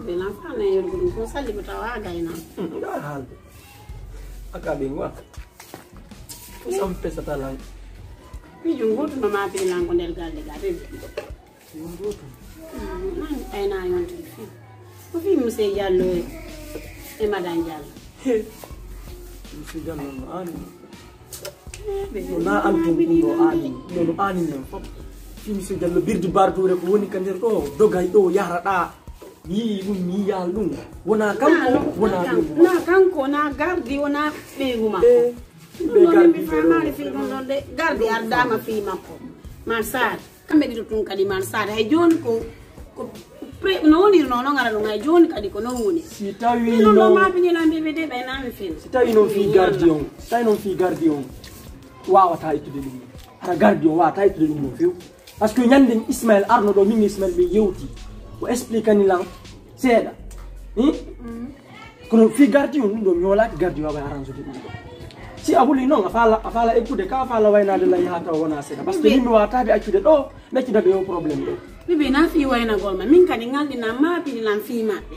Bilang sana yang guru kau saja bertawa gaina. Enggak hal. Agak bingung. Sampai setelah Pijung tu mama bilang kau delgal gabe. Junggu tu. Ay na yon tu. Kau fi mesti jalur. Emadan jalur. Mesti jalan ani. Na antum do ani. Do ani nem. Fi mesti jalan bir di bar tu rek woni kandir to dogay to yara da. Ni mi ya lung wona kanko wona na kanko na gardi wona beguma be gardi famali fi don de gardi ardama fi makko marsar kambe di tun kadi marsar hay jon ko pre no ni no ngara no ngay jon kadi ko no woni si tawi no ma bi ni lambe be de be na mi fi si tawi no fi gardi on wawata itude dum ara gardi on wawata itude dum fi parce que nyande Ismail Arno do min Ismail be yewti o explique ni lang seda kono fi gardi on do mi wala gardi wa arrange de si abuli non afala ekude ka afala wayna de la yata wona seda parce que mi wata be accude do necci da be o problème do bibi na fi wayna golma min kadi ngaldi na ma bi lan fi ma be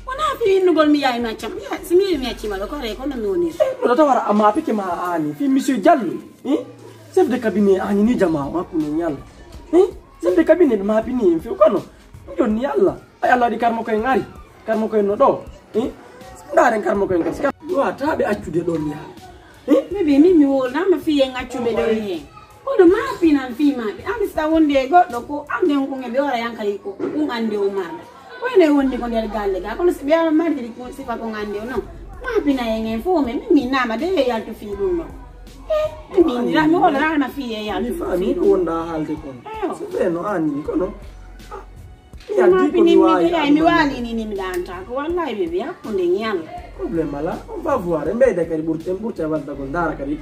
wona fi no gol mi yaay ma cham ya si mi acci ma ko re ko no mi woni do ta wara ama pike ma ani fi monsieur Diallo chef de cabinet ani ni jama ma ko nyal chef de cabinet ma bini fi ko no joni yalla ay Allah di karmo koy ngari karmo koy no do ndare karmo koy ngari wa tabe accude do mi bibi mi wol na ma fiye ngaccude do hen kono ma finan fi ma be andi sta wonde goddo ko ande ko ngebe wara yankali ko ande o ma wayne wonde ko der galle ga kono se biya ma di ko sifa ko ande o no ma bina yen fo me mi na ma de yalto fi dum no mi ra mi wala na fiye yalto fa mi ko wonda halde kon se beno ani kono ya di ko mi wali ni mi danta ko wallahi bibi hakkunde nyal problème là on va voir mbede kadi burte wadda ko dara kadi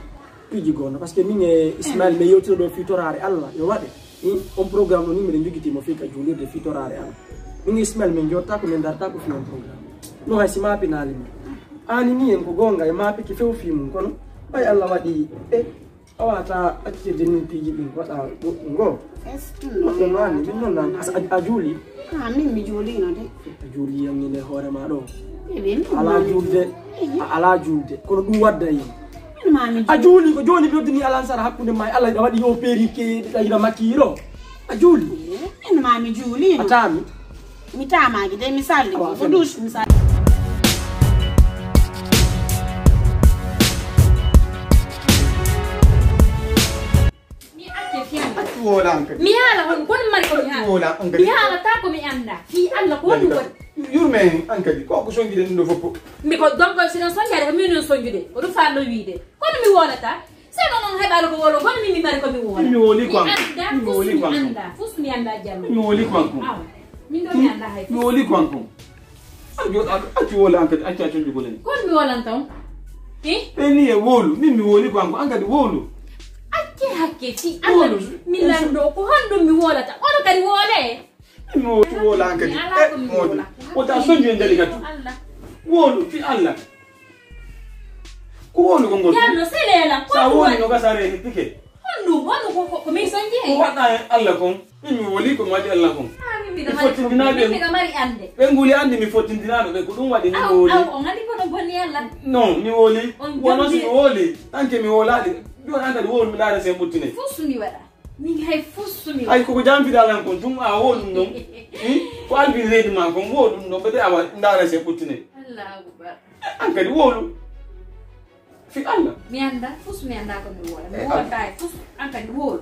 piji gono parce que min Ismail me yewtiro do fitorare Allah yo wade on programme no ni mi jogiti mo fika julirde fitorare Allah min Ismail me jotta ko men darta ko fi on programme no hay sima pinali ani ni en ko gonga e ma piki few fi mun kono ay Allah wadi awata acce den piji din wada ngo no mani min non nan a juli min mi juli no de juli yang ni hore ma do ala julde kono dum wadda yi a juli ko joni bedini ala sara hakkunde may Allah wadi yo perike dayira makiro a juli en ma mi juli no atami mi tama gi de mi salli ko dus mi salli mi hala hon kon mari ko mi hala ta ko mi anda fi Allah ko woni ko yurme ankadi ko ko songi den do foppo mi ko donc sino sonjade ko mi non sonjude ko du fallo wiide kono mi wolata se non hebalo ko wolo kono mi mari ko mi wola mi woli ko mi woli ko anda fus mi anda jamma mi woli ko min do mi anda hay mi woli ko ati wola ankadi ati jugolen kono mi wolan taw ni e wolu mi woli ko ankadi wolu hakke fi Allah mi lando ko hondo mi wolata ono kadi wole mi wola ankadi o ta sonju ndeli gatu wolu fi Allah ko wolu ko ngol yallo selela sa woni no gasare ni pike hondo ko mi sonje ko wada Allah ko mi woli ko wadi Allah ko mi ga mari ande be nguli ande mi fotindinaado be ko dum wadi ni woli o ngadi ko no bonni Allah non mi woli wono si woli tanke mi wolade do anda wol mi dara se buttine fusumi wada min hay fusumi ay ko jamfi dalan ko dum a wol dum ko albi reedi ma ko wol dum be awa dara se buttine Allahu akbar an kadi wolu fi Allah mi anda fusumi anda ko mi wola mi wola fus an kadi wol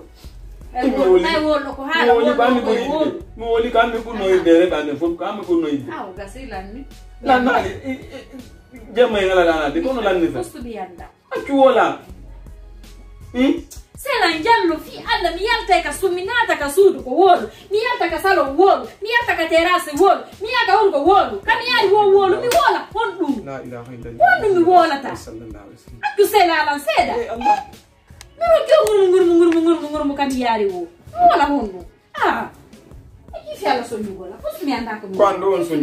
ay wol ko hala wol ba mi ko mi woli kam mi ko noy dere ba ne fop kam ko noy aw gasilan ni lan na jema ngala dana de kono lan ni fa fusumi anda ak wola sela njallo fi Allah mi yalta ka suminata ka sudu ko wolu mi yalta ka salo wolu mi yalta ka terrasse wolu mi yalta on ko wolu kam yaari wolu mi wola hon dum la ilaha illallah hon mi wola ta sallallahu alaihi wasallam akku sela lan seda Allah mi ngur kam yaari wo wala hon dum fi Allah so ndugola fus mi anda ko quando on so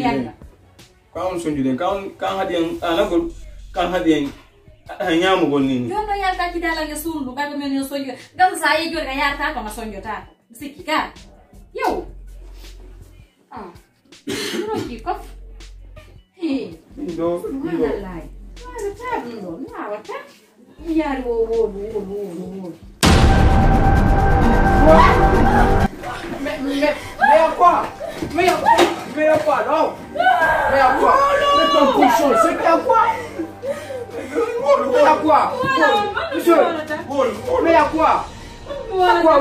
Kaun sonjude kan hadiyan anagol kan hadiyan nyamu gol nini. Jono yalta kidala nge sundu ba ko men sonjo. Gam sa ye jor ga yarta ko ma sonjo ta. Sikki ka. Yow. Ah. Ro ki ko. He. Ndo. Wallahi. Wala ta ndo. Na wata. Yar wo. Mais à quoi? Mais à quoi, non? Mais à quoi? Mais ton cochon, c'est à quoi? Mais à quoi? Monsieur, mais à quoi? À quoi,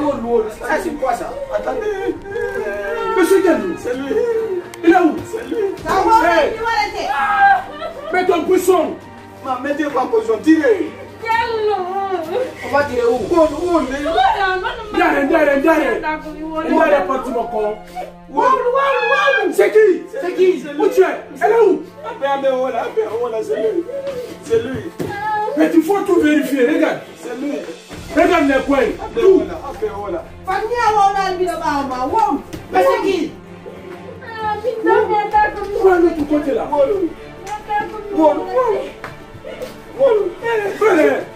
ça c'est quoi ça? Attendez. Monsieur Diallo, c'est lui. Il est où? C'est lui. Mets ton cochon. Mettez pas cochon, tirez. On va tirer où? Derrière, parti mon con. C'est qui? Où tu es? Elle est où? C'est lui. Mais tu faut tout vérifier, regarde. C'est lui. Regarde les coins. Tout. Mais c'est qui? On va mettre tout côté là.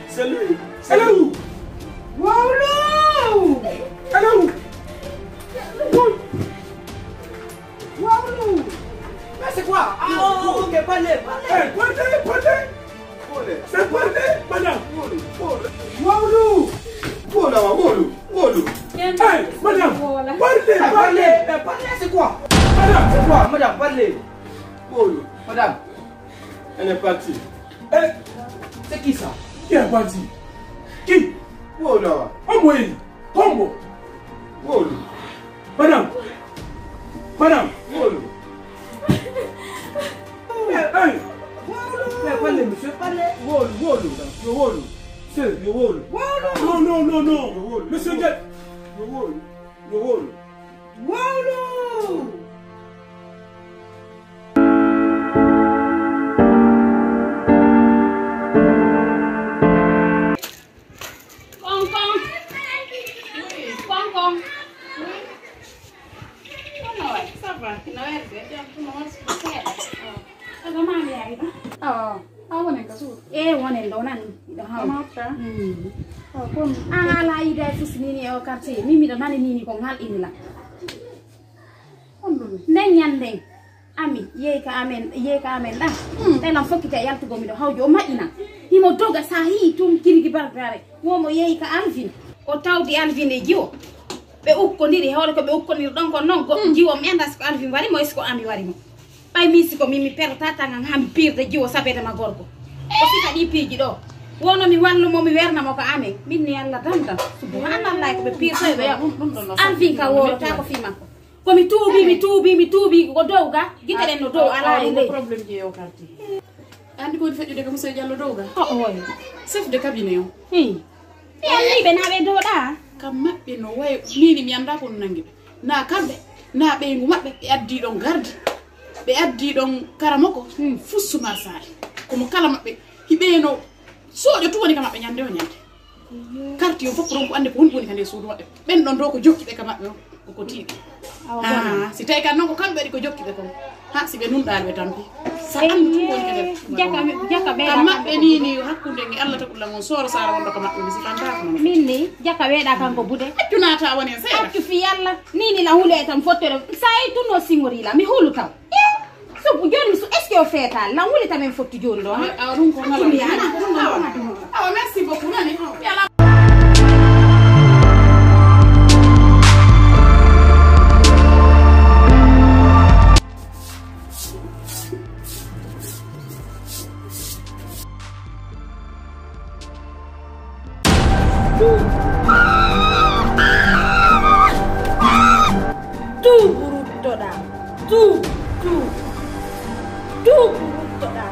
C'est lui. Elle est où? Elle est où? Mais c'est quoi? Ok, parlez. C'est parlez, madame. Hey, madame, parlez, c'est quoi? Madame, c'est quoi? Madame, parlez. Madame, Elle est partie. c'est qui ça? Qui est parti? Qui? Envoyez. Combo. Madame. Hey. Parlez, monsieur, parlez. Non. Monsieur Diallo. Wonen do nan do hamata kon ala ida fusnini o quartier mimi do nani nini ko ngal inila nden nyande ami yeka amen da telam fokite yaltugo mi do hawjo maina himo doga sahi tum kirigi bargare womo yeyka alvin o tawdi alvin e jiwo be ukkondiri hawre ko be ukkondiri don ko non ko jiwo mi andas ko alvin wari mo isko ami wari mo bay misi ko mimi perta tanga ham pirde jiwo sabede ma gorko o sika di piji do wono mi wallu mo mi werna mo ko amen minni alla tanta subhanallah ko be pirde be alvin ka woro ta ko fima ko mi tuubi ko dowga giteren no dow ala e problème je yo karti andi ko fejude ko monsieur Diallo dowga chef de cabinet yo ni be na be do da kam mabbe no way nini mi anda ko nangi na kambe na be ngu mabbe be addi don gardi be addi don karamoko fussuma sali ko mo kala mabbe hibe no sojo to woni kam mabbe nyande o nyande carte yo fop ron ko ande ko woni kande suudu mabbe ben don do ko jokki be kam mabbe ko tiidi si tay kan non ko kambe di ko jokki be ko ha si be nun dal be tampi sa andu to woni kande jaka be kam mabbe ni hakkunde ngi Allah takulla ngon soro sara won do ko mabbe si tanta ko minni jaka be da kan ko bude tunata woni se akki fi yalla nini la hule tam fotere sai tuno singori la mi hulu taw so bu joni so est ce que o feta la hule tam en fotti joni do ha rum ko ngala merci beaucoup nani yalla tu burutto da tu burutto da